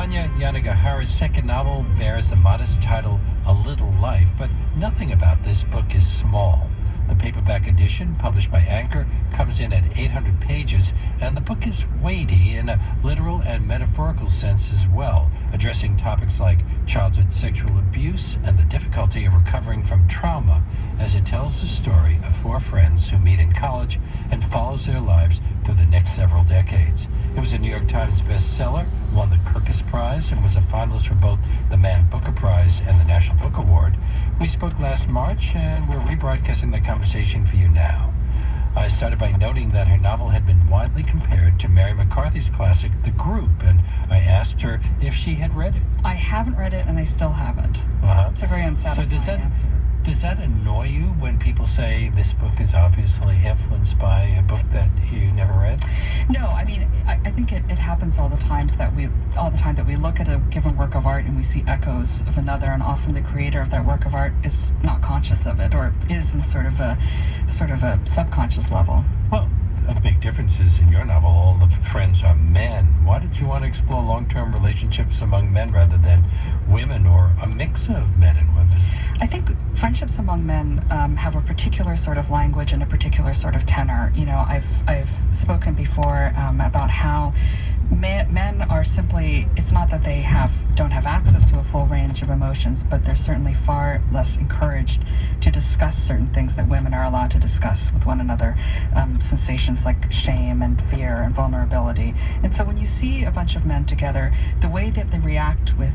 Hanya, Yanagihara's second novel, bears the modest title A Little Life, but nothing about this book is small. The paperback edition, published by Anchor, comes in at 800 pages, and the book is weighty in a literal and metaphorical sense as well, addressing topics like childhood sexual abuse and the difficulty of recovering from trauma, as it tells the story of four friends who meet in college and follows their lives through the next several decades. It was a New York Times bestseller, won the Kirkus Prize, and was a finalist for both the Man Booker Prize and the National Book Award. We spoke last March, and we're rebroadcasting the conversation for you now. I started by noting that her novel had been widely compared to Mary McCarthy's classic, The Group, and I asked her if she had read it. I haven't read it, and I still haven't. It's a very unsatisfying answer. Does that annoy you when people say this book is obviously influenced by a book that you never read? No, I mean, I think it happens all the time that we look at a given work of art and we see echoes of another, and often the creator of that work of art is not conscious of it, or is in sort of a subconscious level. Well, a big difference is in your novel, all the friends are men. Why did you want to explore long-term relationships among men rather than women, or a mix of men and women? I think friendships among men have a particular sort of language and a particular sort of tenor. You know, I've spoken before about how men are simply, it's not that they don't have access to a full range of emotions, but they're certainly far less encouraged to discuss certain things that women are allowed to discuss with one another, sensations like shame and fear and vulnerability. And so when you see a bunch of men together, the way that they react with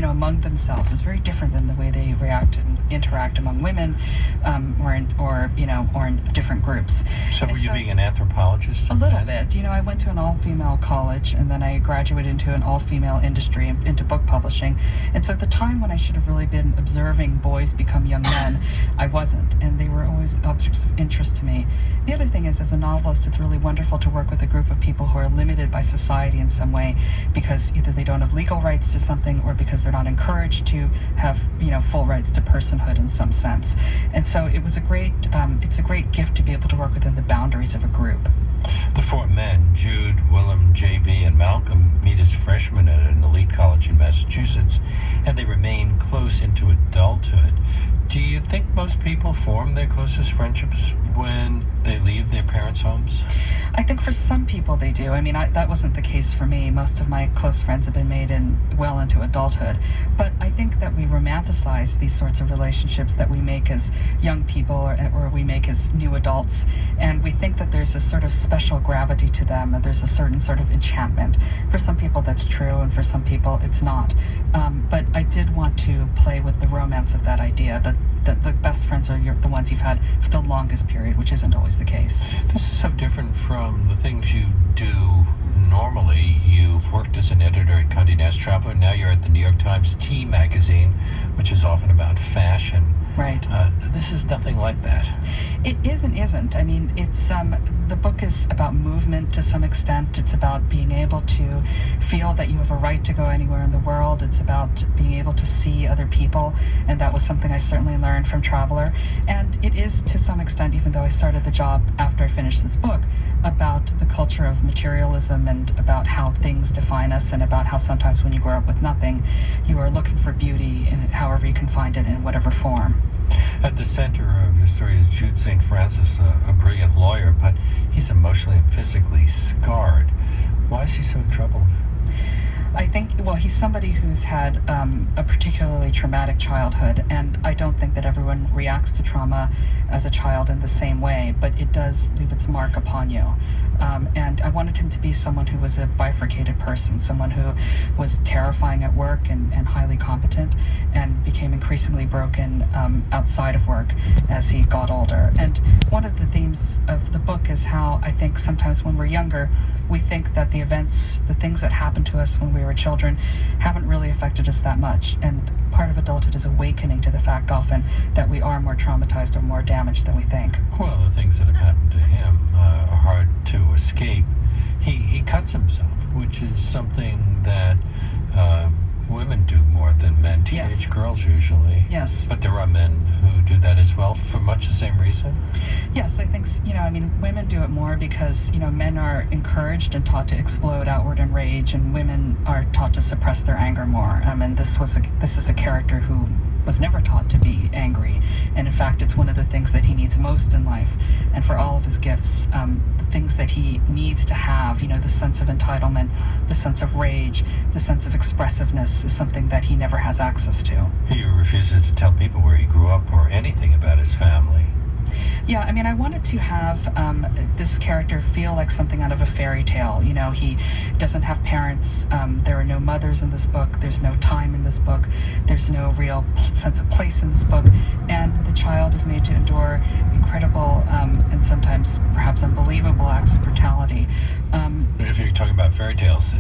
among themselves is very different than the way they react and interact among women, or in different groups. So were you being an anthropologist? A little bit. I went to an all-female college, and then I graduated into an all-female industry, into book publishing. And so at the time when I should have really been observing boys become young men, I wasn't, and they were always objects of interest to me. The other thing is, as a novelist, it's really wonderful to work with a group of people who are limited by society in some way, because either they don't have legal rights to something, or because they're not encouraged to have, full rights to personhood in some sense. And so it's a great gift to be able to work within the boundaries of a group. The four men, Jude, Willem, J.B., and Malcolm, meet as freshmen at an elite college in Massachusetts, and they remain close into adulthood. Do you think most people form their closest friendships when they leave their parents' homes? I think for some people they do. I mean, that wasn't the case for me. Most of my close friends have been made well into adulthood. But I think that we romanticize these sorts of relationships that we make as young people, or we make as new adults, and we think that there's a sort of special gravity to them, and there's a certain sort of enchantment. For some people that's true, and for some people it's not. But I did want to play with the romance of that idea, that the best friends are the ones you've had for the longest period, which isn't always the case. This is so different from the things you do normally. You've worked as an editor at Condé Nast Traveler. Now you're at the New York Times Tea magazine, which is often about fashion. Right. This is nothing like that. It is and isn't. I mean, it's the book is about movement to some extent. It's about being able to feel that you have a right to go anywhere in the world. It's about being able to see other people, and that was something I certainly learned from Traveler. And it is, to some extent, even though I started the job after I finished this book, about the culture of materialism and about how things define us, and about how sometimes when you grow up with nothing, you are looking for beauty in however you can find it in whatever form. At the center of your story is Jude St. Francis, a brilliant lawyer, but he's emotionally and physically scarred. Why is he so troubled? I think, he's somebody who's had a particularly traumatic childhood, and I don't think that everyone reacts to trauma as a child in the same way, but it does leave its mark upon you. And I wanted him to be someone who was a bifurcated person, someone who was terrifying at work and highly competent, and became increasingly broken outside of work as he got older. And one of the themes of the book is how I think sometimes when we're younger, we think that the things that happened to us when we were children haven't really affected us that much. And part of adulthood is awakening to the fact often that we are more traumatized or more damaged than we think. Well, the things that have happened to him are hard to escape. He cuts himself, which is something that women women do more than men, teenage Yes. girls usually. Yes. But there are men who do that as well for much the same reason? Yes, I think, women do it more because, men are encouraged and taught to explode outward in rage, and women are taught to suppress their anger more. And this is a character who was never taught to be angry, and in fact it's one of the things that he needs most in life. And for all of his gifts, the things that he needs to have, the sense of entitlement, the sense of rage, the sense of expressiveness, is something that he never has access to. He refuses to tell people where he grew up or anything about his family. Yeah, I wanted to have this character feel like something out of a fairy tale. He doesn't have parents. There are no mothers in this book. There's no time in this book. There's no real sense of place in this book. And the child is made to endure incredible and sometimes perhaps unbelievable acts of brutality. If you're talking about fairy tales,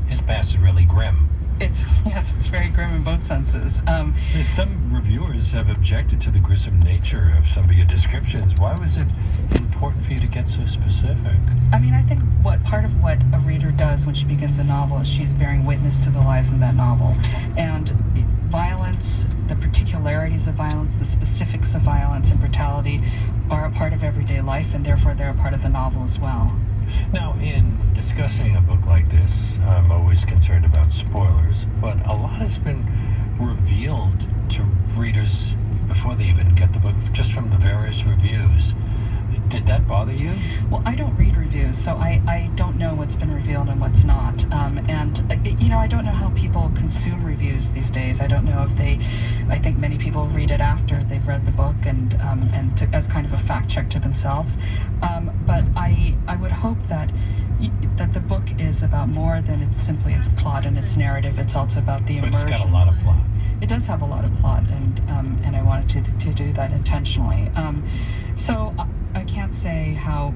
his past is really grim. It's very grim in both senses. Some reviewers have objected to the gruesome nature of some of your descriptions. Why was it important for you to get so specific? I think part of what a reader does when she begins a novel is she's bearing witness to the lives in that novel. And violence, the particularities of violence, the specifics of violence and brutality are a part of everyday life, and therefore they're a part of the novel as well. Now, in discussing a book like this, I'm always concerned about spoilers, but a lot has been revealed to readers before they even get the book, just from the various reviews. Did that bother you? Well, I don't read reviews, so I don't know what's been revealed and what's not. I don't know how people consume reviews these days. I don't know if I think many people read it after they've read the book and as kind of a fact check to themselves. But I would hope that the book is about more than simply its plot and its narrative. It's also about the immersion. But it's got a lot of plot. It does have a lot of plot, and I wanted to do that intentionally. So I can't say how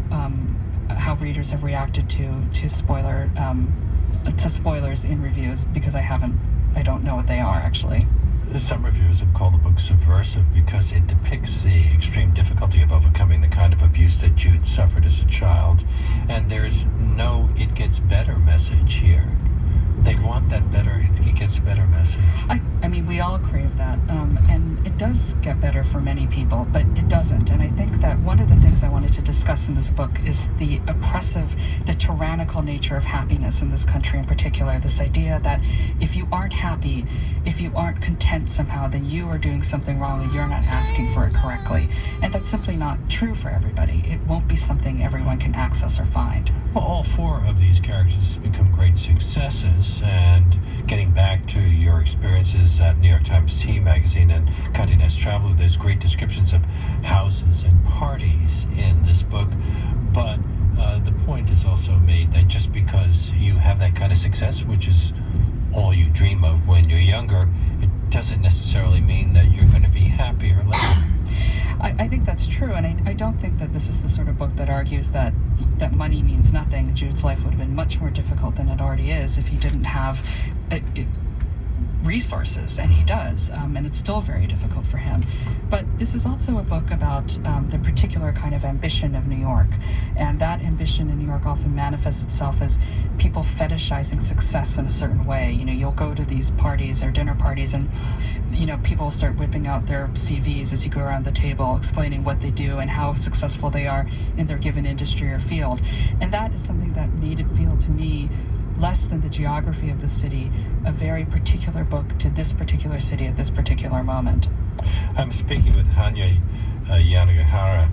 readers have reacted to spoilers in reviews, because I don't know what they are actually. Some reviewers have called the book subversive because it depicts the extreme difficulty of overcoming the kind of abuse that Jude suffered as a child, and there's no "it gets better" message here. They want that it gets better message. We all crave that, and it does get better for many people, but it doesn't. And I think that one of the things I wanted to discuss in this book is the oppressive, the tyrannical nature of happiness in this country in particular. This idea that if you aren't happy, if you aren't content somehow, then you are doing something wrong and you're not asking for it correctly. And that's simply not true for everybody. It won't be something everyone can access or find. Well, all four of these characters become great successes, and getting back to your experiences at New York Times Tea Magazine and Condé Nast Traveler, there's great descriptions of houses and parties in this book, but the point is also made that just because you have that kind of success, which is all you dream of when you're younger, it doesn't necessarily mean that you're going to be happier later. I think that's true, and I don't think that this is the sort of book that argues that money means nothing. Jude's life would have been much more difficult than it already is if he didn't have resources, and he does, and it's still very difficult for him. But this is also a book about the particular kind of ambition of New York, and that ambition in New York often manifests itself as people fetishizing success in a certain way. You'll go to these parties or dinner parties, and people start whipping out their CVs as you go around the table, explaining what they do and how successful they are in their given industry or field. And that is something that made it feel to me less than the geography of the city, a very particular book to this particular city at this particular moment. I'm speaking with Hanya Yanagihara.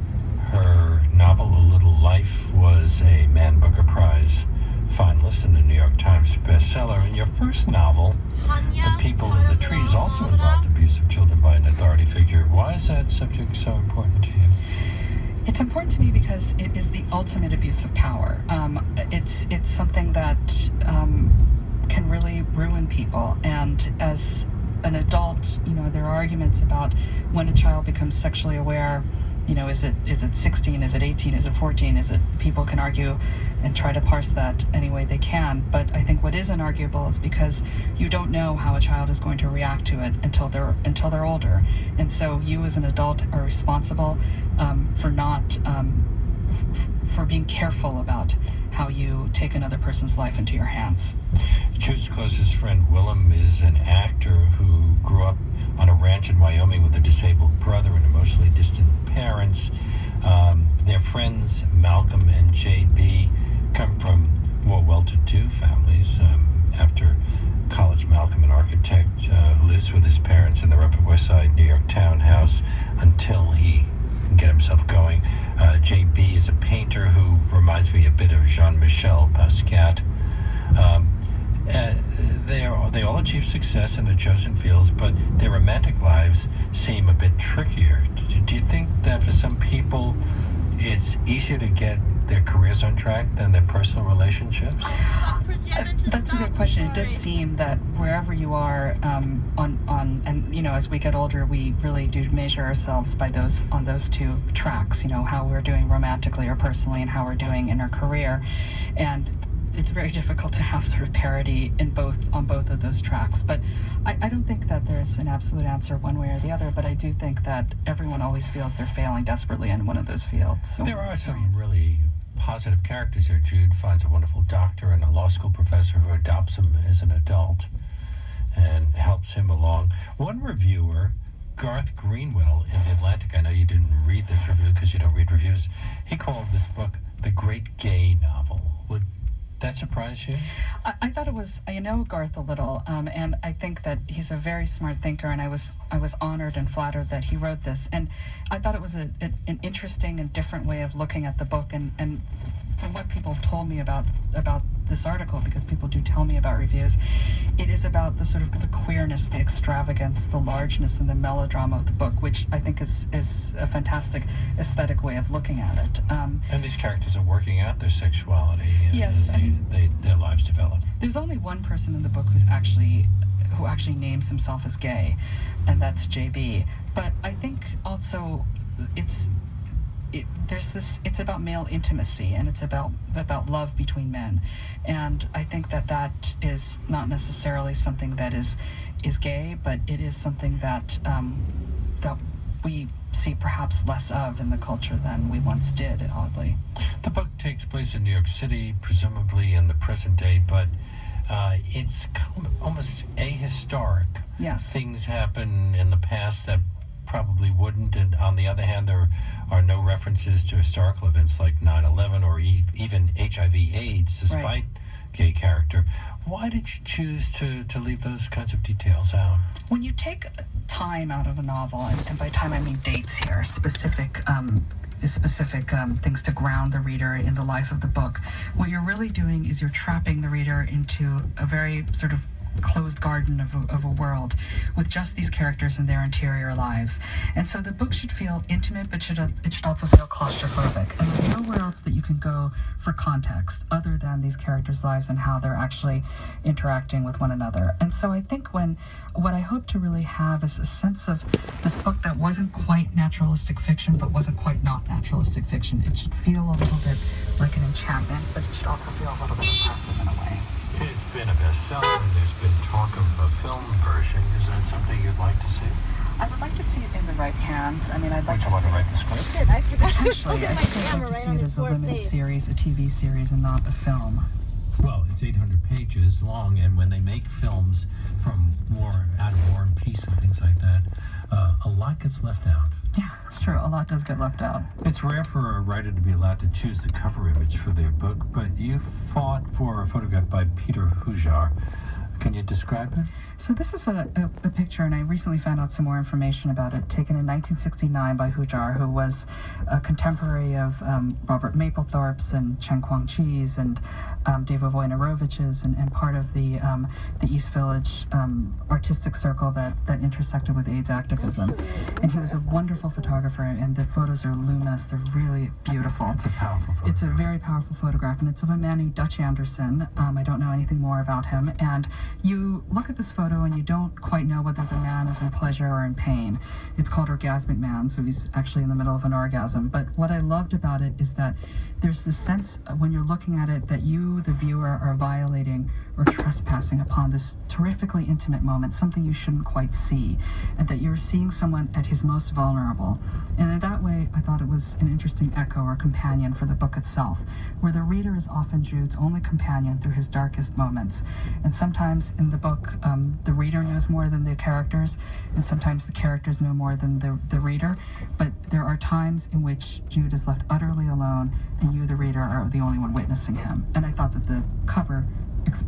Her novel, A Little Life, was a Man Booker Prize finalist and a New York Times bestseller. And your first novel, The People in the Trees, also involved abuse of children by an authority figure. Why is that subject so important to you? It's important to me because it is the ultimate abuse of power. It's something that can really ruin people. And as an adult, there are arguments about when a child becomes sexually aware. Is it 16? Is it 18? Is it 14? People can argue and try to parse that any way they can. But I think what is unarguable is because you don't know how a child is going to react to it until they're older. And so you as an adult are responsible for being careful about how you take another person's life into your hands. Jude's closest friend, Willem, is an actor who grew up on a ranch in Wyoming with a disabled brother and emotionally distant parents. Their friends, Malcolm and J.B., come from more well-to-do families. After college, Malcolm, an architect, lives with his parents in their Upper West Side New York townhouse until he can get himself going. J.B. is a painter who reminds me a bit of Jean-Michel Basquiat. They all achieve success in their chosen fields, but their romantic lives seem a bit trickier. Do you think that for some people it's easier to get their careers on track than their personal relationships? That's a good question. It does seem that wherever you are and as we get older, we really do measure ourselves by on those two tracks, how we're doing romantically or personally and how we're doing in our career. And it's very difficult to have sort of parity on both of those tracks. But I don't think that there's an absolute answer one way or the other, but I do think that everyone always feels they're failing desperately in one of those fields. So there are some really positive characters here. Jude finds a wonderful doctor and a law school professor who adopts him as an adult and helps him along. One reviewer, Garth Greenwell in The Atlantic, I know you didn't read this review because you don't read reviews, he called this book the great gay novel. Would that surprise you? I thought it was, I know Garth a little, and I think that he's a very smart thinker, and I was honored and flattered that he wrote this. And I thought it was an interesting and different way of looking at the book, and from what people have told me about this article, because people do tell me about reviews, it is about the sort of the queerness, the extravagance, the largeness, and the melodrama of the book, which I think is a fantastic aesthetic way of looking at it. And these characters are working out their sexuality. Yes, their lives develop. There's only one person in the book who actually names himself as gay, and that's JB. But I think also it's about male intimacy, and it's about love between men, and I think that is not necessarily something that is gay, but it is something that we see perhaps less of in the culture than we once did, oddly. The book takes place in New York City, presumably in the present day, but it's almost ahistoric. Yes. Things happen in the past that probably wouldn't, and on the other hand, there are no references to historical events like 9/11 or even HIV/AIDS, despite right. Gay character. Why did you choose to leave those kinds of details out? When you take time out of a novel, and by time I mean dates here, specific things to ground the reader in the life of the book, what you're really doing is you're trapping the reader into a very sort of closed garden of a world with just these characters and their interior lives. And so the book should feel intimate, but it should also feel claustrophobic. And there's nowhere else that you can go for context other than these characters' lives and how they're actually interacting with one another. And so I think what I hope to really have is a sense of this book that wasn't quite naturalistic fiction, but wasn't quite not naturalistic fiction. It should feel a little bit like an enchantment, but it should also feel a little bit oppressive in a way. It's been a bestseller, and there's been talk of a film version. Is that something you'd like to see? I would like to see it in the right hands. I mean, I'd like Would to you want to see write the script? Shit, I forgot to Potentially, look I at my think I'd camera like to right see on it his as a poor limited face. series, a TV series, and not a film. Well, it's 800 pages long, and when they make films from war, out of war and peace and things like that, a lot gets left out. Yeah, it's true. A lot does get left out. It's rare for a writer to be allowed to choose the cover image for their book, but you fought for a photograph by Peter Hujar. Can you describe it? So this is a picture, and I recently found out some more information about it, taken in 1969 by Hujar, who was a contemporary of Robert Mapplethorpe's and Chen Guangqi's and David Wojnarowicz's, and part of the East Village artistic circle that intersected with AIDS activism. And he was a wonderful photographer, and the photos are luminous. They're really beautiful. It's a powerful photograph. It's a very powerful photograph, and it's of a man named Dutch Anderson. I don't know anything more about him. And you look at this photo and you don't quite know whether the man is in pleasure or in pain. It's called Orgasmic Man, so he's actually in the middle of an orgasm. But what I loved about it is that there's this sense when you're looking at it that you, the viewer, are violating or trespassing upon this terrifically intimate moment, something you shouldn't quite see, and that you're seeing someone at his most vulnerable. And in that way, I thought it was an interesting echo or companion for the book itself, where the reader is often Jude's only companion through his darkest moments. And sometimes in the book, the reader knows more than the characters, and sometimes the characters know more than the reader. But there are times in which Jude is left utterly alone, and you, the reader, are the only one witnessing him. And I thought that the cover expressed